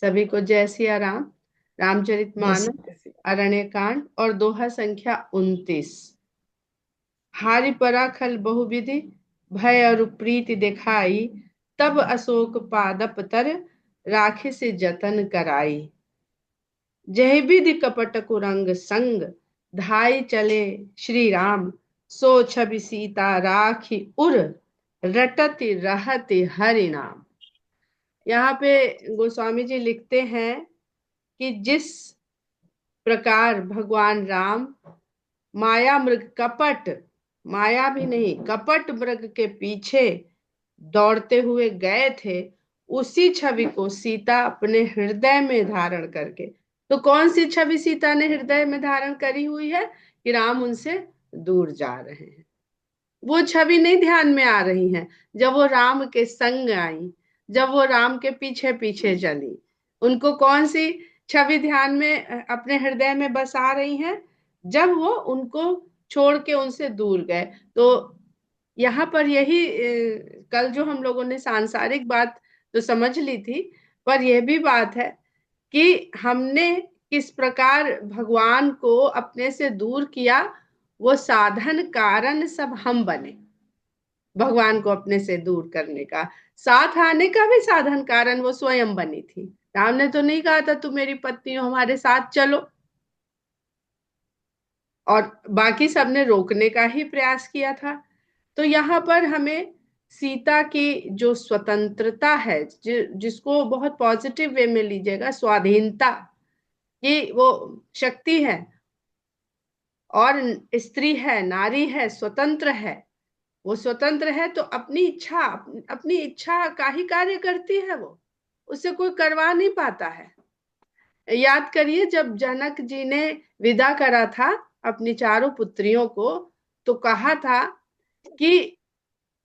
सभी को जय सिया राम। रामचरितमानस, जैसे अरण्यकांड और दोहा संख्या 29। हारि परा खल बहुविधि, भय और प्रीति दिखाई, तब अशोक पादप तर, राखे से जतन कराई। जय विधि कपट कुरंग संग, धाई चले श्री राम, सो छवि सीता राखी उर, रटति रहति हरि नाम। यहाँ पे गोस्वामी जी लिखते हैं कि जिस प्रकार भगवान राम माया मृग कपट, माया भी नहीं कपट मृग के पीछे दौड़ते हुए गए थे, उसी छवि को सीता अपने हृदय में धारण करके, तो कौन सी छवि सीता ने हृदय में धारण करी हुई है कि राम उनसे दूर जा रहे हैं। वो छवि नहीं ध्यान में आ रही है। जब वो राम के संग आई, जब वो राम के पीछे पीछे चली, उनको कौन सी छवि ध्यान में अपने हृदय में बसा रही है? जब वो उनको छोड़ के उनसे दूर गए। तो यहाँ पर यही कल जो हम लोगों ने सांसारिक बात तो समझ ली थी, पर यह भी बात है कि हमने किस प्रकार भगवान को अपने से दूर किया। वो साधन कारण सब हम बने भगवान को अपने से दूर करने का। साथ आने का भी साधन कारण वो स्वयं बनी थी। राम ने तो नहीं कहा था तू मेरी पत्नी हो, हमारे साथ चलो। और बाकी सबने रोकने का ही प्रयास किया था। तो यहाँ पर हमें सीता की जो स्वतंत्रता है, जिसको बहुत पॉजिटिव वे में लीजिएगा, स्वाधीनता की वो शक्ति है। और स्त्री है, नारी है, स्वतंत्र है। वो स्वतंत्र है तो अपनी इच्छा, अपनी इच्छा का ही कार्य करती है। वो उससे कोई करवा नहीं पाता है। याद करिए जब जनक जी ने विदा करा था अपनी चारों पुत्रियों को, तो कहा था कि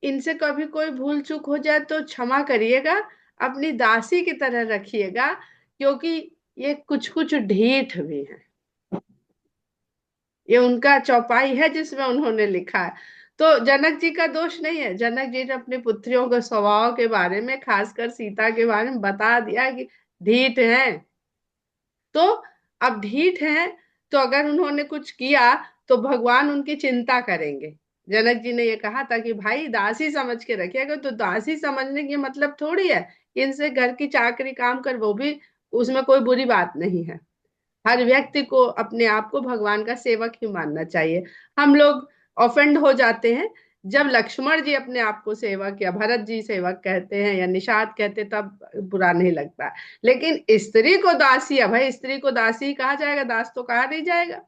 इनसे कभी कोई भूल चूक हो जाए तो क्षमा करिएगा, अपनी दासी की तरह रखिएगा, क्योंकि ये कुछ कुछ ढीठ भी है। ये उनका चौपाई है जिसमें उन्होंने लिखा है। तो जनक जी का दोष नहीं है। जनक जी ने अपनी पुत्रियों के स्वभाव के बारे में, खासकर सीता के बारे में बता दिया कि ढीठ है। तो अब ढीठ है, तो अगर उन्होंने कुछ किया तो भगवान उनकी चिंता करेंगे। जनक जी ने ये कहा था कि भाई दासी समझ के रखिएगा। तो दासी समझने की मतलब थोड़ी है कि इनसे घर की चाकरी काम कर, वो भी उसमें कोई बुरी बात नहीं है। हर व्यक्ति को अपने आप को भगवान का सेवक ही मानना चाहिए। हम लोग ऑफेंड हो जाते हैं जब लक्ष्मण जी अपने आप को सेवक या भरत जी सेवक कहते हैं या निषाद कहते, तब बुरा नहीं लगता। लेकिन स्त्री को दासी, है भाई, स्त्री को दासी कहा जाएगा, दास तो कहा नहीं जाएगा।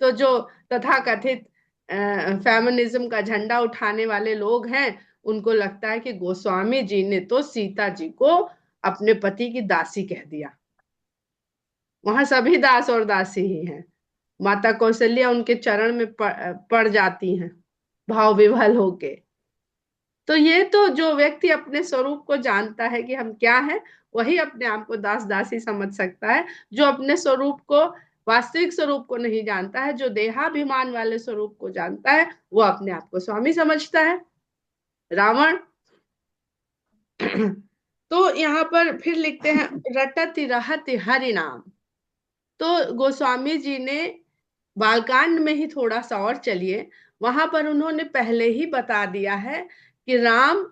तो जो तथाकथित फेमिनिज्म का झंडा उठाने वाले लोग हैं, उनको लगता है कि गोस्वामी जी ने तो सीता जी को अपने पति की दासी कह दिया। वहां सभी दास और दासी ही हैं। माता कौशल्या उनके चरण में पड़ जाती हैं भाव विभल होके। तो ये तो जो व्यक्ति अपने स्वरूप को जानता है कि हम क्या हैं, वही अपने आप को दास दासी समझ सकता है। जो अपने स्वरूप को, वास्तविक स्वरूप को नहीं जानता है, जो देहाभिमान वाले स्वरूप को जानता है, वो अपने आप को स्वामी समझता है। रावण तो यहाँ पर फिर लिखते हैं रटति रहति हरि नाम। तो गोस्वामी जी ने बालकांड में ही थोड़ा सा और चलिए, वहां पर उन्होंने पहले ही बता दिया है कि राम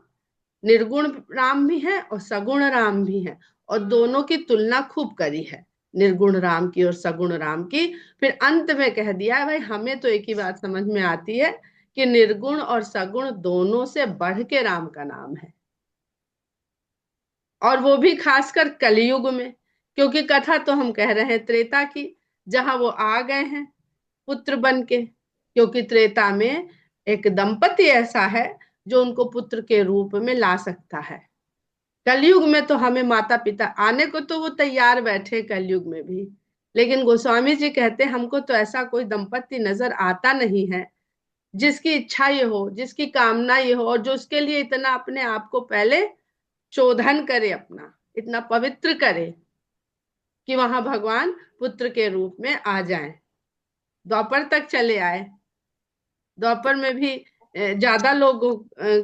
निर्गुण राम भी है और सगुण राम भी है, और दोनों की तुलना खूब करी है, निर्गुण राम की और सगुण राम की। फिर अंत में कह दिया है भाई हमें तो एक ही बात समझ में आती है कि निर्गुण और सगुण दोनों से बढ़ के राम का नाम है। और वो भी खासकर कलयुग में, क्योंकि कथा तो हम कह रहे हैं त्रेता की, जहां वो आ गए हैं पुत्र बन के। क्योंकि त्रेता में एक दंपति ऐसा है जो उनको पुत्र के रूप में ला सकता है। कलयुग में तो हमें माता पिता आने को तो वो तैयार बैठे कलयुग में भी, लेकिन गोस्वामी जी कहते हैं हमको तो ऐसा कोई दंपति नजर आता नहीं है जिसकी इच्छा ये हो, जिसकी कामना ये हो, और जो उसके लिए इतना अपने आप को पहले शोधन करे, अपना इतना पवित्र करे कि वहां भगवान पुत्र के रूप में आ जाएं। द्वापर तक चले आए। द्वापर में भी ज्यादा लोगों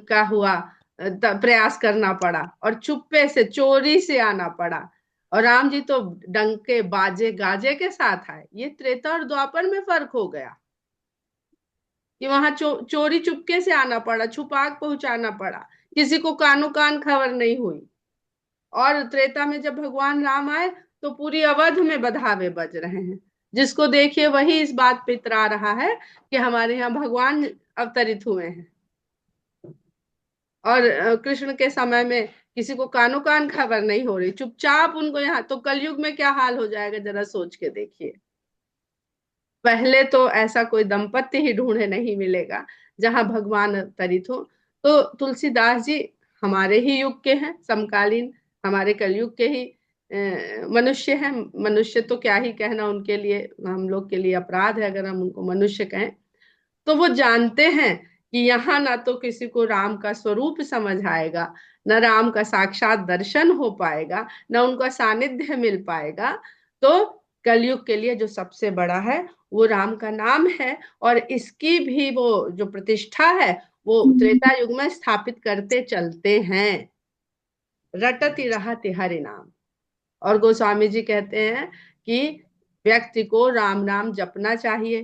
का हुआ, प्रयास करना पड़ा और चुप्पे से चोरी से आना पड़ा। और राम जी तो डंके बाजे गाजे के साथ आए। ये त्रेता और द्वापर में फर्क हो गया कि वहां चोरी चुपके से आना पड़ा, छुपा के पहुंचाना पड़ा, किसी को कानो कान खबर नहीं हुई। और त्रेता में जब भगवान राम आए तो पूरी अवध में बधावे बज रहे हैं। जिसको देखिए वही इस बात पे इतरा रहा है कि हमारे यहाँ भगवान अवतरित हुए हैं। और कृष्ण के समय में किसी को कानो कान खबर नहीं हो रही, चुपचाप उनको यहाँ। तो कलयुग में क्या हाल हो जाएगा जरा सोच के देखिए। पहले तो ऐसा कोई दंपत्ति ही ढूंढे नहीं मिलेगा जहां भगवान अवतरित हो। तो तुलसीदास जी हमारे ही युग के हैं, समकालीन, हमारे कलयुग के ही मनुष्य हैं। मनुष्य तो क्या ही कहना, उनके लिए, हम लोग के लिए अपराध है अगर हम उनको मनुष्य कहें। तो वो जानते हैं कि यहाँ ना तो किसी को राम का स्वरूप समझ आएगा, न राम का साक्षात दर्शन हो पाएगा, न उनका सानिध्य मिल पाएगा। तो कलयुग के लिए जो सबसे बड़ा है वो राम का नाम है। और इसकी भी वो जो प्रतिष्ठा है वो त्रेता युग में स्थापित करते चलते हैं। रटति रहति हरि नाम। और गोस्वामी जी कहते हैं कि व्यक्ति को राम नाम जपना चाहिए।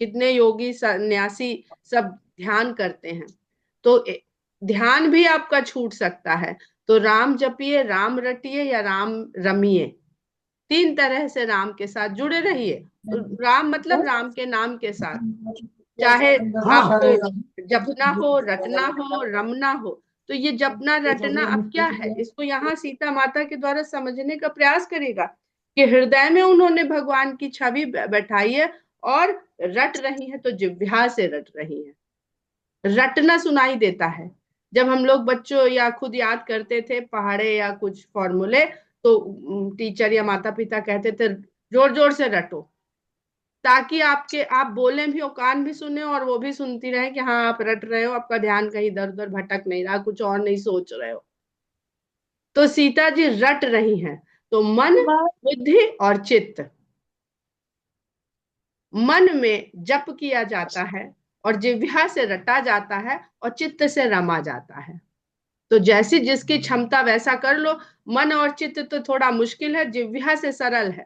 कितने योगी सन्यासी सब ध्यान करते हैं, तो ध्यान भी आपका छूट सकता है। तो राम जपिए, राम रटिए या राम रमिए, तीन तरह से राम के साथ जुड़े रहिए। राम मतलब राम के नाम के साथ, चाहे आपको जपना हो, रटना हो, रमना हो। तो ये जपना रटना अब क्या है, इसको यहाँ सीता माता के द्वारा समझने का प्रयास करेगा कि हृदय में उन्होंने भगवान की छवि बैठाई है और रट रही है, तो जिह्वा से रट रही है। रटना सुनाई देता है। जब हम लोग बच्चों या खुद याद करते थे पहाड़े या कुछ फॉर्मूले, तो टीचर या माता पिता कहते थे जोर जोर से रटो, ताकि आप बोले भी और कान भी सुने और वो भी सुनती रहे कि हाँ आप रट रहे हो, आपका ध्यान कहीं इधर उधर भटक नहीं रहा, कुछ और नहीं सोच रहे हो। तो सीता जी रट रही हैं। तो मन, बुद्धि और चित्त, मन में जप किया जाता है और जिह्वा से रटा जाता है और चित्त से रमा जाता है। तो जैसी जिसकी क्षमता वैसा कर लो। मन और चित्त तो थोड़ा मुश्किल है, जिह्वा से सरल है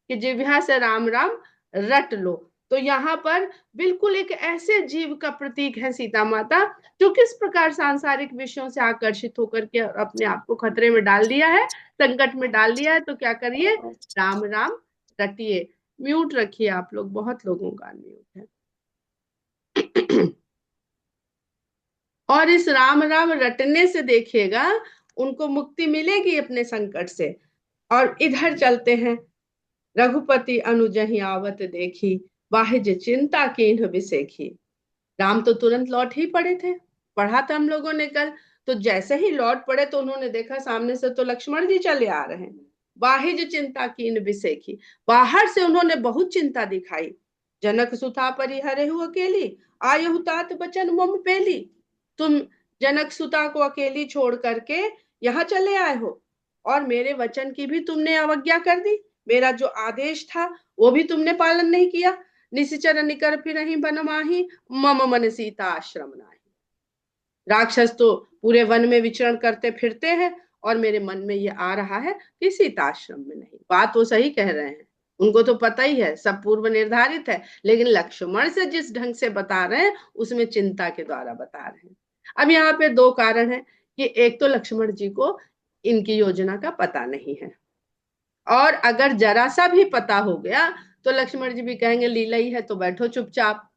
कि जिह्वा से राम राम रट लो। तो यहाँ पर बिल्कुल एक ऐसे जीव का प्रतीक है सीता माता, जो किस प्रकार सांसारिक विषयों से आकर्षित होकर के अपने आप को खतरे में डाल दिया है, संकट में डाल दिया है। तो क्या करिए, राम राम रटिए। म्यूट रखिए आप लोग, बहुत लोगों का अनम्यूट है। और इस राम राम रटने से देखिएगा उनको मुक्ति मिलेगी अपने संकट से। और इधर चलते हैं, रघुपति अनुजहि आवत देखी, वाहिज चिंता कीन्ह बिसेखी। राम तो तुरंत लौट ही पड़े थे, पढ़ा था हम लोगों ने कल। तो जैसे ही लौट पड़े तो उन्होंने देखा सामने से तो लक्ष्मण जी चले आ रहे हैं। वाहिज चिंता कीन्ह बिसेखी, बाहर से उन्होंने बहुत चिंता दिखाई। जनक सुता परिहरहु अकेली, आयहु तात बचन मम पेली। तुम जनक सुता को अकेली छोड़ करके यहाँ चले आए हो और मेरे वचन की भी तुमने अवज्ञा कर दी। मेरा जो आदेश था वो भी तुमने पालन नहीं किया। निशिचर निकर फिर बन माही, मम मन सीता आश्रम नाही। राक्षस तो पूरे वन में विचरण करते फिरते हैं और मेरे मन में ये आ रहा है कि सीता आश्रम में नहीं। बात वो सही कह रहे हैं, उनको तो पता ही है, सब पूर्व निर्धारित है। लेकिन लक्ष्मण से जिस ढंग से बता रहे हैं उसमें चिंता के द्वारा बता रहे हैं। अब यहाँ पे दो कारण है कि एक तो लक्ष्मण जी को इनकी योजना का पता नहीं है, और अगर जरा सा भी पता हो गया तो लक्ष्मण जी भी कहेंगे लीला ही है तो बैठो चुपचाप,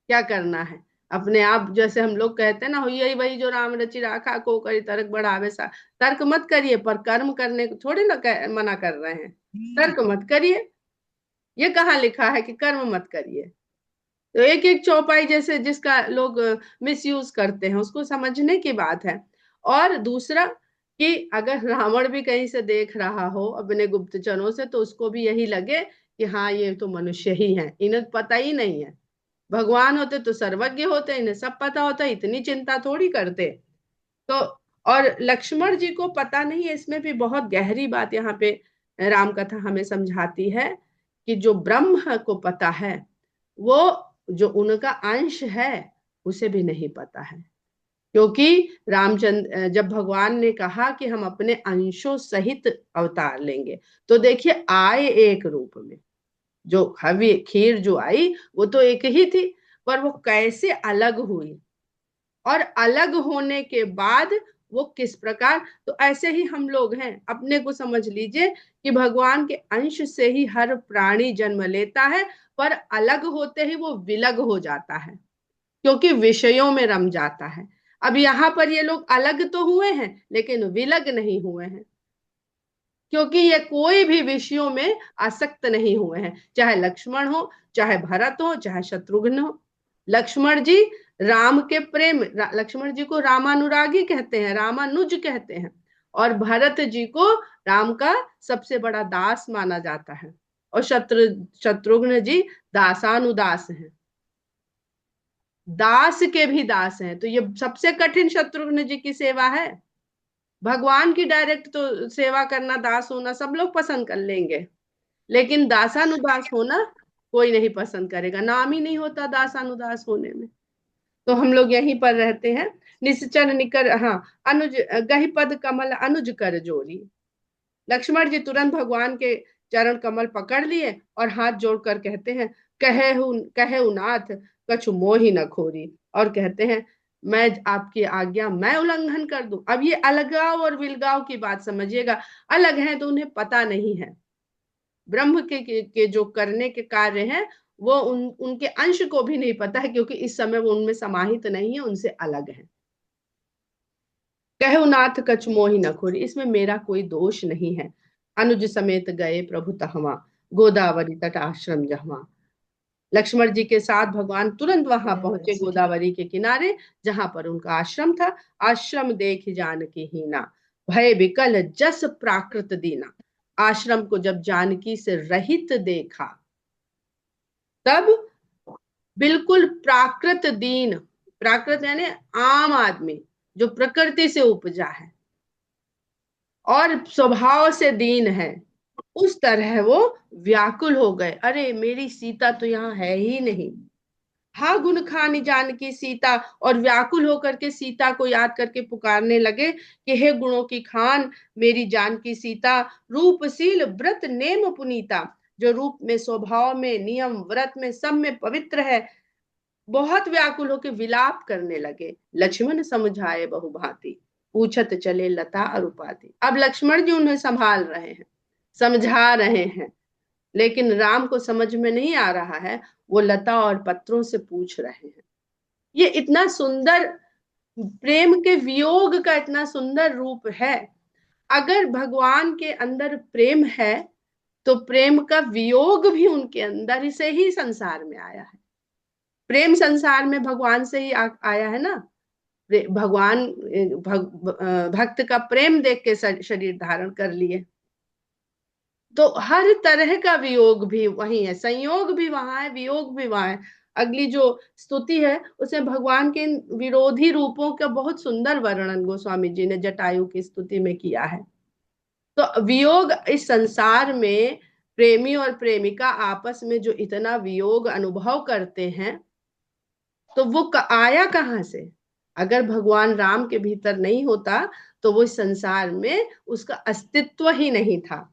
क्या करना है। अपने आप जैसे हम लोग कहते हैं ना, यही वही जो राम रचि राखा को करी तर्क बढ़ावे सा। तर्क मत करिए, पर कर्म करने को थोड़े ना मना कर रहे हैं। तर्क मत करिए, ये कहाँ लिखा है कि कर्म मत करिए। तो एक एक चौपाई जैसे जिसका लोग मिसयूज करते हैं उसको समझने की बात है। और दूसरा कि अगर रावण भी कहीं से देख रहा हो अपने गुप्तचरों से, तो उसको भी यही लगे कि हाँ ये तो मनुष्य ही है, इन्हें पता ही नहीं है। भगवान होते तो सर्वज्ञ होते, इन्हें सब पता होता, इतनी चिंता थोड़ी करते। तो और लक्ष्मण जी को पता नहीं है, इसमें भी बहुत गहरी बात यहाँ पे राम कथा हमें समझाती है कि जो ब्रह्म को पता है वो जो उनका अंश है उसे भी नहीं पता है। क्योंकि रामचंद्र जब भगवान ने कहा कि हम अपने अंशों सहित अवतार लेंगे, तो देखिए आए एक रूप में, जो हवि खीर जो आई वो तो एक ही थी, पर वो कैसे अलग हुई, और अलग होने के बाद वो किस प्रकार। तो ऐसे ही हम लोग हैं, अपने को समझ लीजिए कि भगवान के अंश से ही हर प्राणी जन्म लेता है, पर अलग होते ही वो विलग हो जाता है, क्योंकि विषयों में रम जाता है। अब यहाँ पर ये लोग अलग तो हुए हैं लेकिन विलग नहीं हुए हैं, क्योंकि ये कोई भी विषयों में आसक्त नहीं हुए हैं, चाहे लक्ष्मण हो, चाहे भरत हो, चाहे शत्रुघ्न हो। लक्ष्मण जी राम के प्रेम, लक्ष्मण जी को रामानुरागी कहते हैं, रामानुज कहते हैं, और भरत जी को राम का सबसे बड़ा दास माना जाता है, और शत्रुघ्न जी दासानुदास हैं, दास के भी दास हैं। तो ये सबसे कठिन शत्रुघ्न जी की सेवा है। भगवान की डायरेक्ट तो सेवा करना, दास होना सब लोग पसंद कर लेंगे, लेकिन दासानुदास होना कोई नहीं पसंद करेगा, नाम ही नहीं होता दासानुदास होने में। तो हम लोग यहीं पर रहते हैं। निश्चर निकर, हाँ, अनुज गही पद कमल अनुज कर जोरी। लक्ष्मण जी तुरंत भगवान के चरण कमल पकड़ लिए और हाथ जोड़कर कहते हैं, कहे उनाथ कछु मोहि न खोरी, और कहते हैं मैं आपकी आज्ञा मैं उल्लंघन कर दूं। अब ये अलगाव और विलगाव की बात समझिएगा, अलग है तो उन्हें पता नहीं है, ब्रह्म के जो करने के कार्य हैं वो उनके अंश को भी नहीं पता है, क्योंकि इस समय वो उनमें समाहित नहीं है, उनसे अलग है। कहो नाथ कछ मोहि न खोरी, इसमें मेरा कोई दोष नहीं है। अनुज समेत गए प्रभु तहवा, गोदावरी तट आश्रम जहवा। लक्ष्मण जी के साथ भगवान तुरंत वहां पहुंचे, गोदावरी के किनारे, जहां पर उनका आश्रम था। आश्रम देख जानकी हीना, भय विकल जस प्राकृत दीना। आश्रम को जब जानकी से रहित देखा, तब बिल्कुल प्राकृत दीन, प्राकृत यानी आम आदमी, जो प्रकृति से उपजा है और स्वभाव से दीन है, उस तरह वो व्याकुल हो गए। अरे मेरी सीता तो यहाँ है ही नहीं। हा गुण खानी जानकी सीता, और व्याकुल होकर के सीता को याद करके पुकारने लगे कि हे गुणों की खान मेरी जानकी सीता, रूपशील व्रत नेम पुनीता, जो रूप में, स्वभाव में, नियम व्रत में, सब में पवित्र है। बहुत व्याकुल होकर विलाप करने लगे। लक्ष्मण समझाए बहुभांति, पूछत चले लता अरुपाती। अब लक्ष्मण जी उन्हें संभाल रहे हैं, समझा रहे हैं, लेकिन राम को समझ में नहीं आ रहा है, वो लता और पत्रों से पूछ रहे हैं। ये इतना सुंदर प्रेम के वियोग का इतना सुंदर रूप है। अगर भगवान के अंदर प्रेम है, तो प्रेम का वियोग भी उनके अंदर ही से ही संसार में आया है। प्रेम संसार में भगवान से ही आया है ना। भगवान भक्त का प्रेम देख के शरीर धारण कर लिए। तो हर तरह का वियोग भी वही है, संयोग भी वहां है, वियोग भी वहां है। अगली जो स्तुति है उसमें भगवान के विरोधी रूपों का बहुत सुंदर वर्णन गोस्वामी जी ने जटायु की स्तुति में किया है। तो वियोग इस संसार में, प्रेमी और प्रेमिका आपस में जो इतना वियोग अनुभव करते हैं, तो वो आया कहाँ से? अगर भगवान राम के भीतर नहीं होता तो वो इस संसार में उसका अस्तित्व ही नहीं था।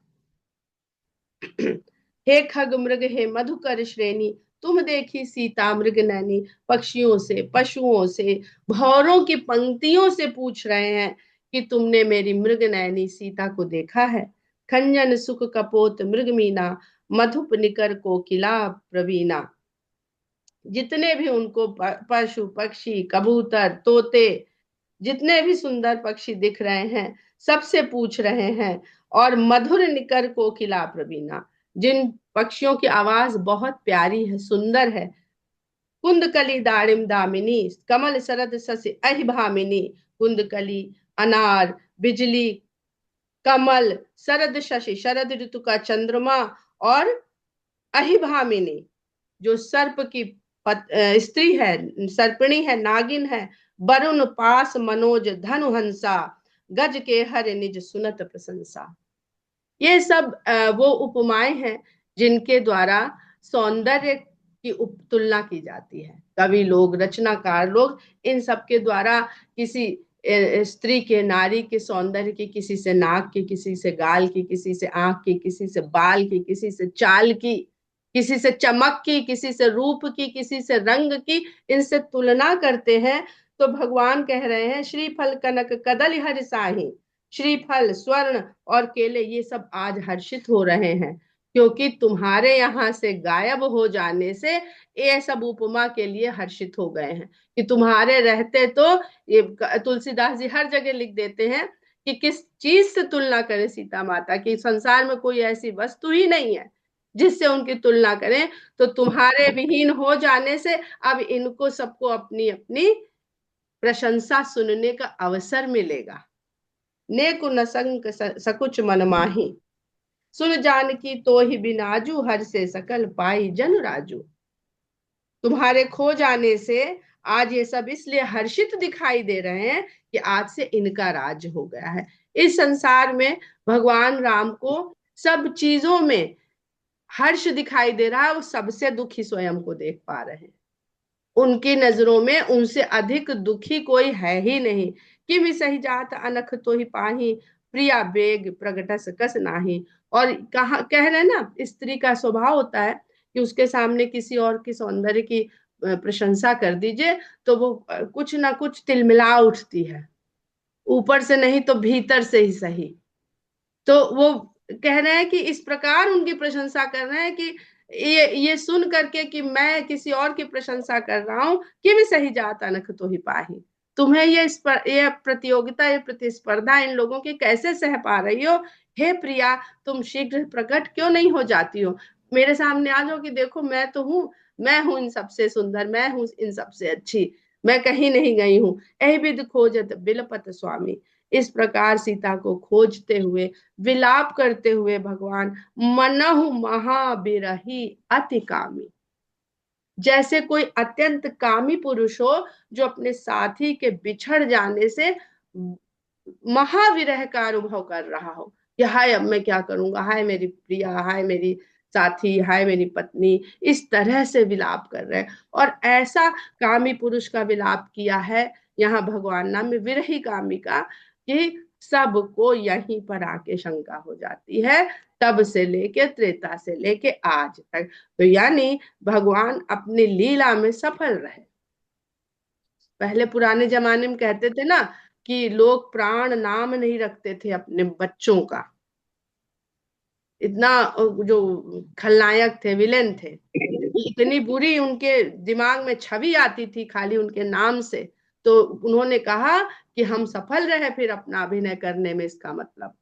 हे खग मृग हे मधुकर श्रेणी, तुम देखी सीता मृग नैनी। पक्षियों से, पशुओं से, भौरों की पंक्तियों से पूछ रहे हैं कि तुमने मेरी मृग नैनी सीता को देखा है। खंजन सुख कपोत मृग मीना, मधुप निकर कोकिला प्रवीणा। जितने भी उनको पशु पक्षी, कबूतर, तोते, जितने भी सुंदर पक्षी दिख रहे हैं, सबसे पूछ रहे हैं। और मधुर निकर कोकिला प्रवीणा, जिन पक्षियों की आवाज बहुत प्यारी है, सुंदर है। कुंदकली दाड़िम दामिनी, कमल शरद शशि अहि भामिनी। कुंदकली, अनार, बिजली, कमल, शरद शशि शरद ऋतु का चंद्रमा, और अहिभामिनी जो सर्प की स्त्री है, सर्पिणी है, नागिन है। वरुण पास मनोज धनु हंसा, गज के हर निज सुनत प्रशंसा। ये सब वो उपमाएं हैं जिनके द्वारा सौंदर्य की तुलना की जाती है। कवि लोग, रचनाकार लोग इन सब के द्वारा किसी स्त्री के, नारी के सौंदर्य की, किसी से नाक की, किसी से गाल की, किसी से आंख की, किसी से बाल की, किसी से चाल की, किसी से चमक की, किसी से रूप की, किसी से रंग की, इनसे तुलना करते हैं। तो भगवान कह रहे हैं श्रीफल कनक कदली हर साही, श्रीफल, स्वर्ण और केले ये सब आज हर्षित हो रहे हैं, क्योंकि तुम्हारे यहाँ से गायब हो जाने से ये सब उपमा के लिए हर्षित हो गए हैं कि तुम्हारे रहते तो ये तुलसीदास जी हर जगह लिख देते हैं कि किस चीज से तुलना करें सीता माता की, संसार में कोई ऐसी वस्तु ही नहीं है जिससे उनकी तुलना करें। तो तुम्हारे विहीन हो जाने से अब इनको सबको अपनी अपनी प्रशंसा सुनने का अवसर मिलेगा। नेकु न संग सकुच मन माही, सुन जान की तो ही बिनाजू, हर से सकल पाई जन राजू। तुम्हारे खो जाने से आज ये सब इसलिए हर्षित दिखाई दे रहे हैं कि आज से इनका राज हो गया है। इस संसार में भगवान राम को सब चीजों में हर्ष दिखाई दे रहा है, वो सबसे दुखी स्वयं को देख पा रहे हैं। उनकी नजरों में उनसे अधिक दुखी कोई है ही नहीं। कि भी सही जात अनख तो ही पाही, प्रिया बेग प्रगटस कस नाही। और कहा कह रहे हैं ना, स्त्री का स्वभाव होता है कि उसके सामने किसी और की सौंदर्य की प्रशंसा कर दीजिए तो वो कुछ ना कुछ तिलमिला उठती है, ऊपर से नहीं तो भीतर से ही सही। तो वो कह रहे हैं कि इस प्रकार उनकी प्रशंसा कर रहे हैं कि ये सुन करके कि मैं किसी और की प्रशंसा कर रहा हूं कि भी सही जात अनख तो ही पाही। तुम्हें ये प्रतियोगिता, ये प्रतिस्पर्धा इन लोगों की कैसे सह पा रही हो? हे प्रिया, तुम शीघ्र प्रकट क्यों नहीं हो जाती हो? मेरे सामने आ जाओ कि देखो मैं तो हूँ, मैं हूँ इन सबसे सुंदर, मैं हूँ इन सबसे अच्छी, मैं कहीं नहीं गई हूँ। एहि विधि खोजत बिलपत स्वामी। इस प्रकार सीता को खोजते हुए, विलाप करते हुए भगवान मनहु महाबिरही अति कामी, जैसे कोई अत्यंत कामी पुरुष हो जो अपने साथी के बिछड़ जाने से महाविरह का अनुभव कर रहा हो कि हाय अब मैं क्या करूंगा, हाय मेरी प्रिया, हाय मेरी साथी, हाय मेरी पत्नी, इस तरह से विलाप कर रहे हैं। और ऐसा कामी पुरुष का विलाप किया है यहाँ भगवान नाम में विरही कामी का कि सबको यहीं पर आके शंका हो जाती है, तब से लेके त्रेता से लेके आज तक। तो यानी भगवान अपनी लीला में सफल रहे। पहले पुराने जमाने में कहते थे ना कि लोग प्राण नाम नहीं रखते थे अपने बच्चों का, इतना जो खलनायक थे, विलेन थे, इतनी बुरी उनके दिमाग में छवि आती थी खाली उनके नाम से। तो उन्होंने कहा कि हम सफल रहे फिर अपना अभिनय करने में, इसका मतलब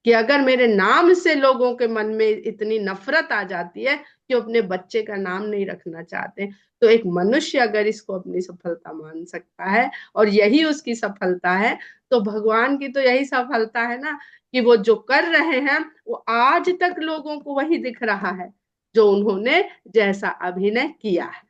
कि अगर मेरे नाम से लोगों के मन में इतनी नफरत आ जाती है कि वो अपने बच्चे का नाम नहीं रखना चाहते, तो एक मनुष्य अगर इसको अपनी सफलता मान सकता है और यही उसकी सफलता है, तो भगवान की तो यही सफलता है ना कि वो जो कर रहे हैं वो आज तक लोगों को वही दिख रहा है जो उन्होंने जैसा अभिनय किया है।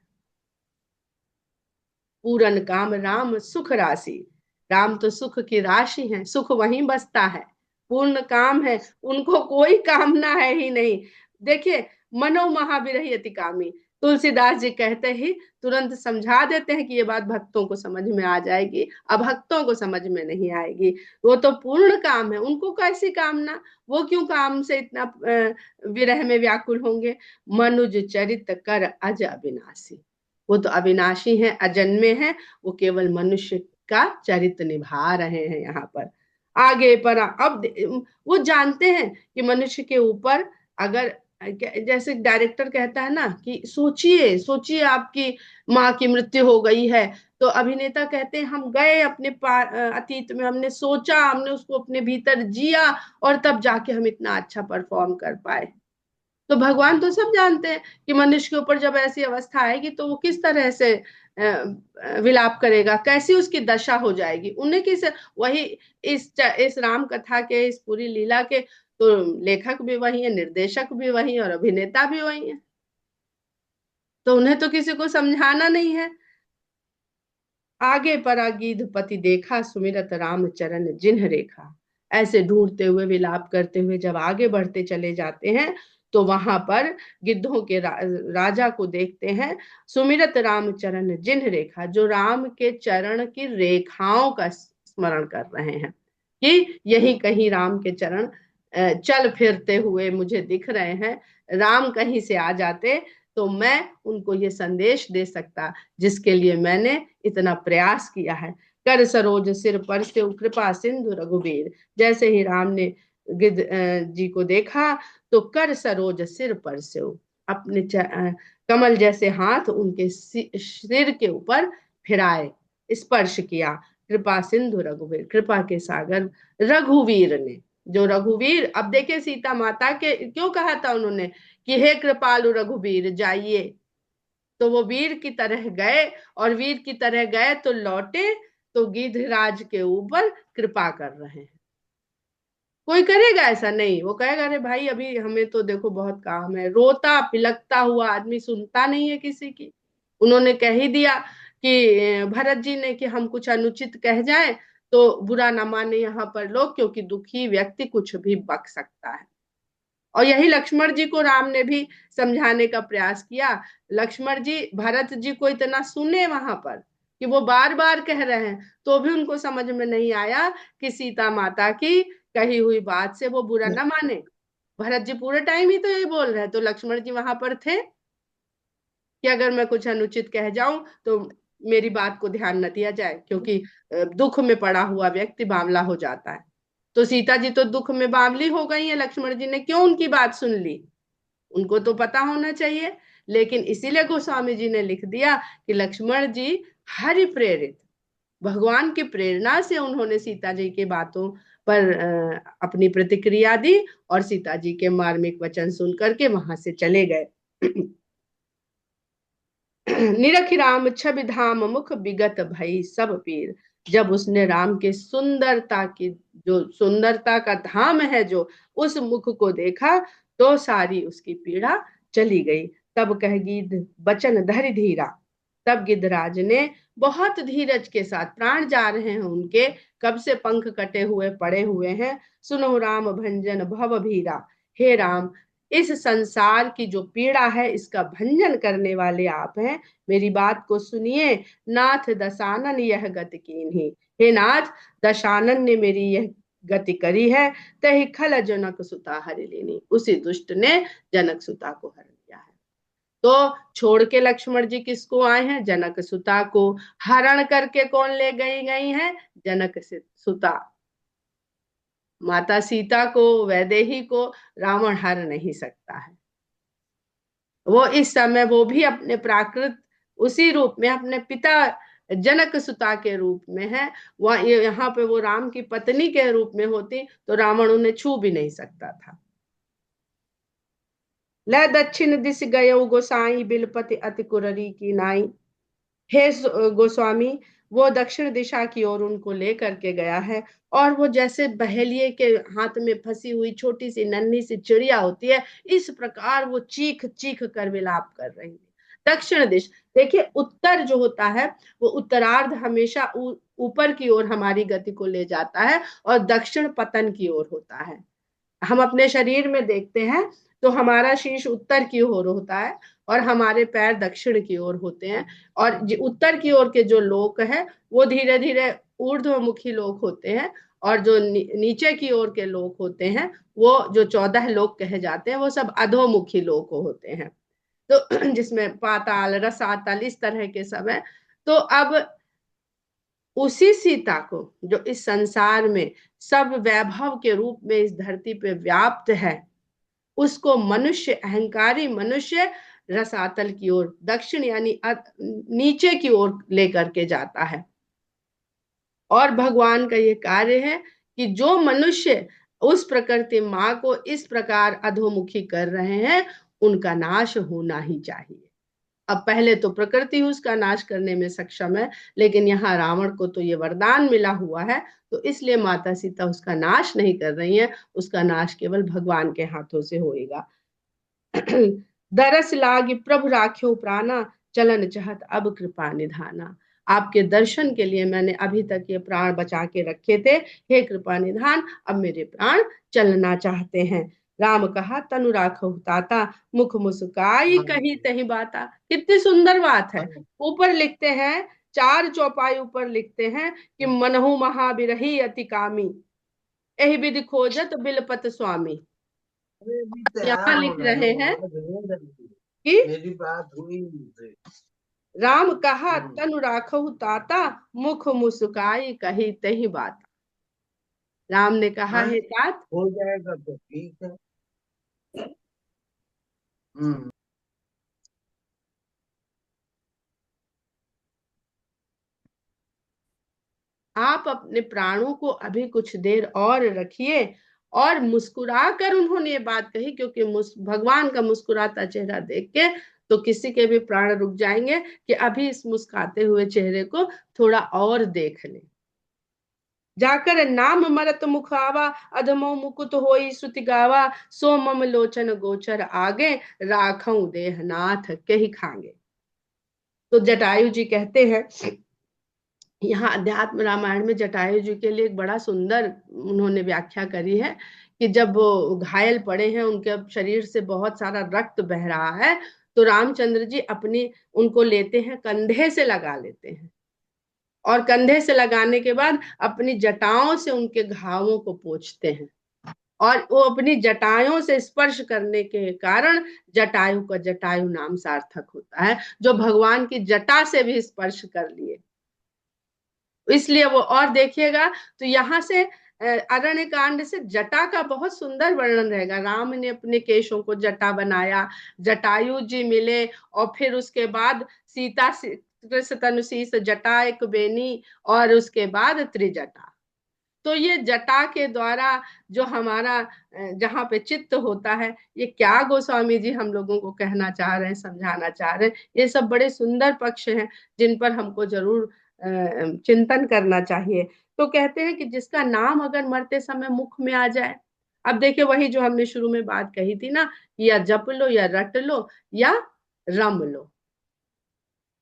पूरन काम राम सुख राशि, राम तो सुख की राशि है, सुख वहीं बसता है, पूर्ण काम है, उनको कोई कामना है ही नहीं। देखिए, मनो महाविरही अति कामी, तुलसीदास जी कहते ही तुरंत समझा देते हैं कि ये बात भक्तों को समझ में आ जाएगी, अभक्तों को समझ में नहीं आएगी। वो तो पूर्ण काम है, उनको कैसी कामना, वो क्यों काम से इतना विरह में व्याकुल होंगे। मनुज चरित कर अज अविनाशी, वो तो अविनाशी हैं, अजन्मे हैं, वो केवल मनुष्य का चरित्र निभा रहे हैं यहाँ पर। आगे पर अब वो जानते हैं कि मनुष्य के ऊपर अगर जैसे डायरेक्टर कहता है ना कि सोचिए सोचिए आपकी माँ की मृत्यु हो गई है, तो अभिनेता कहते हैं हम गए अपने अतीत में, हमने सोचा, हमने उसको अपने भीतर जिया और तब जाके हम इतना अच्छा परफॉर्म कर पाए। तो भगवान तो सब जानते हैं कि मनुष्य के ऊपर जब ऐसी अवस्था आएगी तो वो किस तरह से विलाप करेगा, कैसी उसकी दशा हो जाएगी। उन्हें किस वही इस राम कथा के, इस पूरी लीला के तो लेखक भी वही है, निर्देशक भी वही और अभिनेता भी वही है, तो उन्हें तो किसी को समझाना नहीं है। आगे परा गीध पति देखा, सुमिरत राम चरण जिन्ह रेखा। ऐसे ढूंढते हुए, विलाप करते हुए जब आगे बढ़ते चले जाते हैं तो वहां पर गिद्धों के राजा को देखते हैं। सुमिरत राम चरण जिन्ह रेखा, जो राम के चरण की रेखाओं का स्मरण कर रहे हैं कि यही कहीं राम के चरण चल फिरते हुए मुझे दिख रहे हैं, राम कहीं से आ जाते तो मैं उनको ये संदेश दे सकता जिसके लिए मैंने इतना प्रयास किया है। कर सरोज सिर पर से कृपा सिंधु रघुबीर, जैसे ही राम ने गिद्ध जी को देखा तो कर सरोज सिर पर से अपने कमल जैसे हाथ उनके सिर के ऊपर फिराए, स्पर्श किया। कृपा सिंधु रघुवीर, कृपा के सागर रघुवीर ने, जो रघुवीर, अब देखे सीता माता के क्यों कहा था उन्होंने कि हे कृपालु रघुवीर जाइए, तो वो वीर की तरह गए, और वीर की तरह गए तो लौटे तो गिद्धराज के ऊपर कृपा कर रहे हैं। कोई करेगा ऐसा? नहीं, वो कहेगा अरे भाई अभी हमें तो देखो बहुत काम है, रोता पिलकता हुआ आदमी सुनता नहीं है किसी की। उन्होंने कह ही दिया कि भरत जी ने कि हम कुछ अनुचित कह जाए तो बुरा ना माने यहाँ पर लोग, क्योंकि दुखी व्यक्ति कुछ भी बक सकता है। और यही लक्ष्मण जी को राम ने भी समझाने का प्रयास किया। लक्ष्मण जी भरत जी को इतना सुने वहां पर कि वो बार बार कह रहे हैं, तो भी उनको समझ में नहीं आया कि सीता माता की कही हुई बात से वो बुरा ना माने। भरत जी पूरे टाइम ही तो यही बोल रहे हैं, तो लक्ष्मण जी वहां पर थे कि अगर मैं कुछ अनुचित कह जाऊं तो मेरी बात को ध्यान न दिया जाए, क्योंकि दुख में पड़ा हुआ व्यक्ति बावला हो जाता है। तो सीता जी तो दुख में बावली हो गई है, लक्ष्मण जी ने क्यों उनकी बात सुन ली? उनको तो पता होना चाहिए। लेकिन इसीलिए गोस्वामी जी ने लिख दिया कि लक्ष्मण जी हरि प्रेरित, भगवान की प्रेरणा से उन्होंने सीता जी की बातों पर अपनी प्रतिक्रिया दी, और सीता जी के मार्मिक वचन सुन करके वहां से चले गए। निरखि राम छवि धाम मुख विगत भई सब पीर, जब उसने राम के सुंदरता की, जो सुंदरता का धाम है, जो उस मुख को देखा तो सारी उसकी पीड़ा चली गई। तब कह गिद्ध बचन धरि धीरा, तब गिद्धराज ने बहुत धीरज के साथ, प्राण जा रहे हैं उनके, कब से पंख कटे हुए पड़े हुए हैं, सुनो राम भंजन भव भीरा, हे राम इस संसार की जो पीड़ा है इसका भंजन करने वाले आप हैं, मेरी बात को सुनिए। नाथ दशानन यह गति कीन्ही, हे नाथ दशानन ने मेरी यह गति करी है, तही खल जनक सुता हर लेनी, उसी दुष्ट ने जनक सुता को हर लिया है। तो छोड़ के लक्ष्मण जी किसको आए हैं? जनक सुता को। हरण करके कौन ले गई है? जनक सुता। माता सीता को, वैदेही को रावण हर नहीं सकता है। वो इस समय वो भी अपने प्राकृत उसी रूप में, अपने पिता जनक सुता के रूप में है। वह यहाँ पे वो राम की पत्नी के रूप में होती तो रावण उन्हें छू भी नहीं सकता था। ल दक्षिण दिश गयो गोसाई, बिलपति अति कुररी की नाई, हे गोस्वामी वो दक्षिण दिशा की ओर उनको लेकर के गया है, और वो जैसे बहेलिए के हाथ में फंसी हुई छोटी सी नन्ही सी चिड़िया होती है, इस प्रकार वो चीख चीख कर विलाप कर रही है। दक्षिण दिश, देखिए उत्तर जो होता है वो उत्तरार्ध हमेशा ऊपर की ओर हमारी गति को ले जाता है, और दक्षिण पतन की ओर होता है। हम अपने शरीर में देखते हैं तो हमारा शीश उत्तर की ओर होता है और हमारे पैर दक्षिण की ओर होते हैं, और उत्तर की ओर के जो लोक है वो धीरे धीरे ऊर्ध्वमुखी लोक होते हैं, और जो नीचे की ओर के लोक होते हैं वो जो 14 लोक कहे जाते हैं वो सब अधोमुखी लोक होते हैं। तो जिसमें पाताल रसातल इस तरह के सब है। तो अब उसी सीता को जो इस संसार में सब वैभव के रूप में इस धरती पे व्याप्त है, उसको मनुष्य, अहंकारी मनुष्य रसातल की ओर, दक्षिण यानी नीचे की ओर लेकर के जाता है। और भगवान का ये कार्य है कि जो मनुष्य उस प्रकृति माँ को इस प्रकार अधोमुखी कर रहे हैं उनका नाश होना ही चाहिए। अब पहले तो प्रकृति उसका नाश करने में सक्षम है, लेकिन यहाँ रावण को तो ये वरदान मिला हुआ है, तो इसलिए माता सीता उसका नाश नहीं कर रही है, उसका नाश केवल भगवान के हाथों से होएगा। दरस लागी प्रभु राख्यो प्राणा, चलन चाहत अब कृपा निधाना, आपके दर्शन के लिए मैंने अभी तक ये प्राण बचा के रखे थे, हे कृपा निधान अब मेरे प्राण चलना चाहते हैं। राम कहा तनु राखहु ताता, मुख मुस्काई कही तही बाता। कितनी सुंदर बात है। ऊपर लिखते हैं, 4 चौपाई ऊपर लिखते हैं कि मनहु महाबिरही अति कामी, एहि विधि खोजत बिलपत स्वामी। यहाँ लिख रहे हैं कि मेरी बात हुई। राम कहा तनु राखहु ताता, मुख मुस्काई कही तही बात। राम ने कहा हे तात, हो जाएगा तो ठीक है। आप अपने प्राणों को अभी कुछ देर और रखिए। और मुस्कुरा कर उन्होंने ये बात कही, क्योंकि भगवान का मुस्कुराता चेहरा देख के तो किसी के भी प्राण रुक जाएंगे कि अभी इस मुस्काते हुए चेहरे को थोड़ा और देख ले। जाकर नाम मरत मुख आवा, अधमो मुकुत होई श्रुति गावा, सो मम लोचन गोचर आगे, राखऊं देहनाथ के ही खांगे। तो जटायु जी कहते हैं, यहाँ अध्यात्म रामायण में जटायु जी के लिए एक बड़ा सुंदर उन्होंने व्याख्या करी है कि जब वो घायल पड़े हैं, उनके शरीर से बहुत सारा रक्त बह रहा है, तो रामचंद्र जी अपनी उनको लेते हैं, कंधे से लगा लेते हैं, और कंधे से लगाने के बाद अपनी जटाओं से उनके घावों को पोंछते हैं, और वो अपनी जटाओं से स्पर्श करने के कारण जटायु का जटायु नाम सार्थक होता है, जो भगवान की जटा से भी स्पर्श कर लिए। इसलिए वो, और देखिएगा तो यहाँ से अरण्य कांड से जटा का बहुत सुंदर वर्णन रहेगा। राम ने अपने केशों को जटा बनाया, जटायु जी मिले, और फिर उसके बाद सीता कृष्ण तनुशीस जटा एक बेनी, और उसके बाद त्रिजटा। तो ये जटा के द्वारा जो हमारा जहाँ पे चित्त होता है, ये क्या गोस्वामी जी हम लोगों को कहना चाह रहे हैं, समझाना चाह रहे हैं, ये सब बड़े सुंदर पक्ष हैं जिन पर हमको जरूर चिंतन करना चाहिए। तो कहते हैं कि जिसका नाम अगर मरते समय मुख में आ जाए, अब देखिए वही जो हमने शुरू में बात कही थी ना, या जप लो या रट लो या रम लो।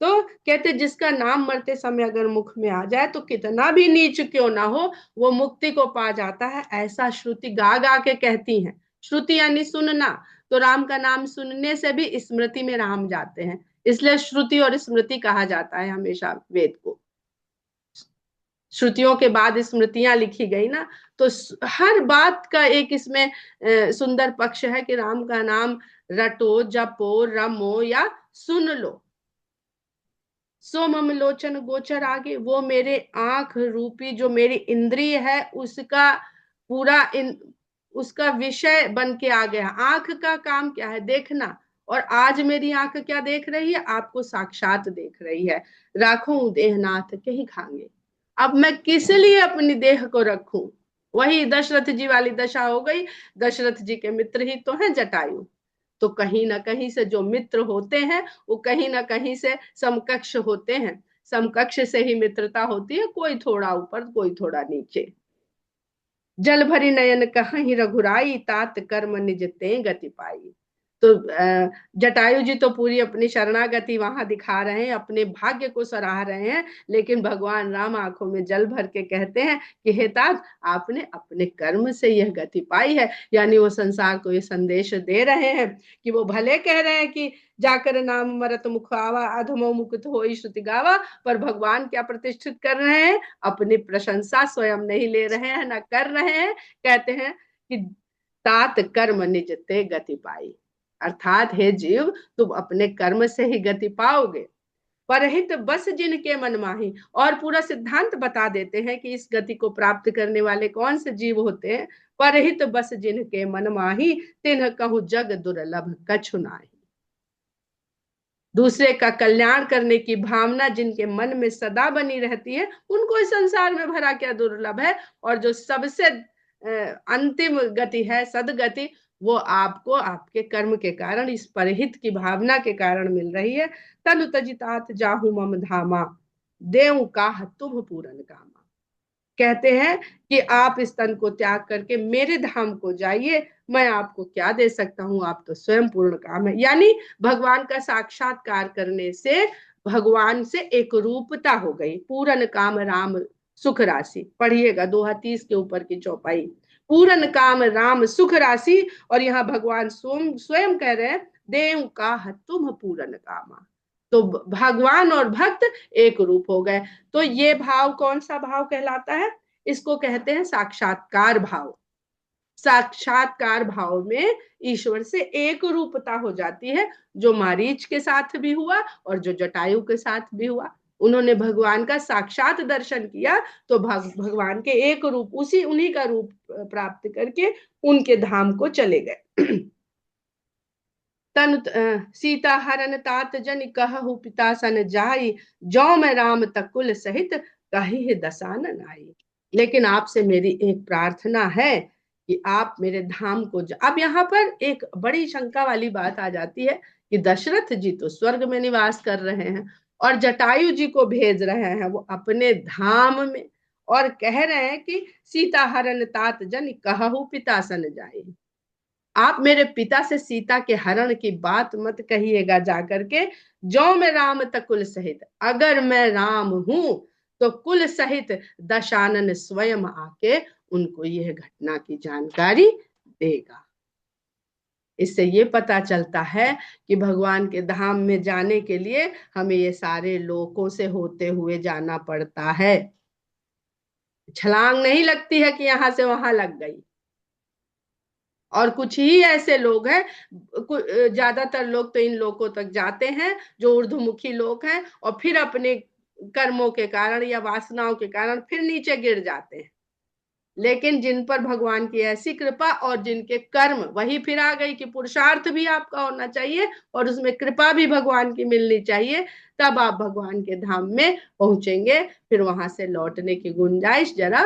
तो कहते जिसका नाम मरते समय अगर मुख में आ जाए, तो कितना भी नीच क्यों ना हो, वो मुक्ति को पा जाता है, ऐसा श्रुति गा गा के कहती हैं। श्रुति यानी सुनना, तो राम का नाम सुनने से भी स्मृति में राम जाते हैं, इसलिए श्रुति और स्मृति कहा जाता है हमेशा वेद को। श्रुतियों के बाद स्मृतियां लिखी गई ना, तो हर बात का एक इसमें सुंदर पक्ष है कि राम का नाम रटो, जपो, रमो या सुन लो। सो मम लोचन गोचर आगे, वो मेरे आंख रूपी जो मेरी इंद्रिय है, उसका पूरा उसका विषय बन के आ गया। आंख का काम क्या है? देखना। और आज मेरी आंख क्या देख रही है? आपको साक्षात देख रही है। राखूं देहनाथ के ही खांगे। अब मैं किस लिए अपनी देह को रखूं? वही दशरथ जी वाली दशा हो गई। दशरथ जी के मित्र ही तो हैं जटायु। तो कहीं ना कहीं से जो मित्र होते हैं, वो कहीं ना कहीं से समकक्ष होते हैं। समकक्ष से ही मित्रता होती है, कोई थोड़ा ऊपर कोई थोड़ा नीचे। जल भरी नयन कहीं रघुराई, तात कर्म निज ते गति पाई। तो जटायु जी तो पूरी अपनी शरणागति वहां दिखा रहे हैं, अपने भाग्य को सराह रहे हैं, लेकिन भगवान राम आंखों में जल भर के कहते हैं कि हे तात, आपने अपने कर्म से यह गति पाई है। यानी वो संसार को ये संदेश दे रहे हैं कि वो भले कह रहे हैं कि जाकर नाम मरत मुख आवा, अधमो मुकुत होई श्रुति गावा, पर भगवान क्या प्रतिष्ठित कर रहे हैं? अपनी प्रशंसा स्वयं नहीं ले रहे हैं, ना कर रहे हैं। कहते हैं कि तात कर्म निज ते गति पाई, अर्थात हे जीव, तुम अपने कर्म से ही गति पाओगे। परहित बस जिनके मन माही, और पूरा सिद्धांत बता देते हैं कि इस गति को प्राप्त करने वाले कौन से जीव होते हैं। परहित बस जिनके मन माही, तिन्ह कहूं जग दुर्लभ कछु नाही। दूसरे का कल्याण करने की भावना जिनके मन में सदा बनी रहती है, उनको इस संसार में भरा क्या दुर्लभ है। और जो सबसे अंतिम गति है, सदगति, वो आपको आपके कर्म के कारण, इस परहित की भावना के कारण मिल रही है। तनु तजितात जाहू मम धामा, देव काह तुम पूरन कामा। कहते हैं कि आप इस तन को त्याग करके मेरे धाम को जाइए, मैं आपको क्या दे सकता हूं, आप तो स्वयं पूर्ण काम है। यानी भगवान का साक्षात्कार करने से भगवान से एक रूपता हो गई। पूर्ण काम राम सुख राशि, पढ़िएगा दोहा 30 के ऊपर की चौपाई। पूरन काम राम सुख राशि। और यहाँ भगवान स्वयं स्वयं कह रहे हैं, देव का तुम पूरन कामा। तो भगवान और भक्त एक रूप हो गए। तो ये भाव कौन सा भाव कहलाता है? इसको कहते हैं साक्षात्कार भाव। साक्षात्कार भाव में ईश्वर से एक रूपता हो जाती है, जो मारीच के साथ भी हुआ और जो जटायु के साथ भी हुआ। उन्होंने भगवान का साक्षात दर्शन किया, तो भगवान के एक रूप, उसी उन्हीं का रूप प्राप्त करके उनके धाम को चले गए। तन सीता हरन तात जन कहु पिता सन जाई, जो मैं राम तकुल सहित कही दसानन आई। लेकिन आपसे मेरी एक प्रार्थना है कि आप मेरे धाम को अब यहाँ पर एक बड़ी शंका वाली बात आ जाती है कि दशरथ जी तो स्वर्ग में निवास कर रहे हैं और जटायु जी को भेज रहे हैं वो अपने धाम में, और कह रहे हैं कि सीता हरन तात जन कहु पिता सन जाए। आप मेरे पिता से सीता के हरण की बात मत कहिएगा जाकर के, जो मैं राम तकुल सहित, अगर मैं राम हूं तो कुल सहित दशानन स्वयं आके उनको यह घटना की जानकारी देगा। इससे ये पता चलता है कि भगवान के धाम में जाने के लिए हमें ये सारे लोकों से होते हुए जाना पड़ता है। छलांग नहीं लगती है कि यहां से वहां लग गई। और कुछ ही ऐसे लोग हैं, ज्यादातर लोग तो इन लोगों तक जाते हैं जो ऊर्ध्वमुखी लोग हैं, और फिर अपने कर्मों के कारण या वासनाओं के कारण फिर नीचे गिर जाते हैं। लेकिन जिन पर भगवान की ऐसी कृपा और जिनके कर्म, वही फिर आ गई कि पुरुषार्थ भी आपका होना चाहिए और उसमें कृपा भी भगवान की मिलनी चाहिए, तब आप भगवान के धाम में पहुंचेंगे। फिर वहां से लौटने की गुंजाइश जरा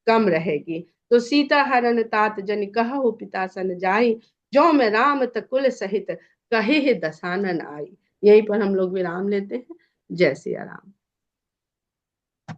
कम रहेगी। तो सीता हरण तात जन कहु पिता सन जाई, जो मैं राम तकुल सहित कहे दसानन आई। यहीं पर हम लोग विराम लेते हैं। जय सिया राम।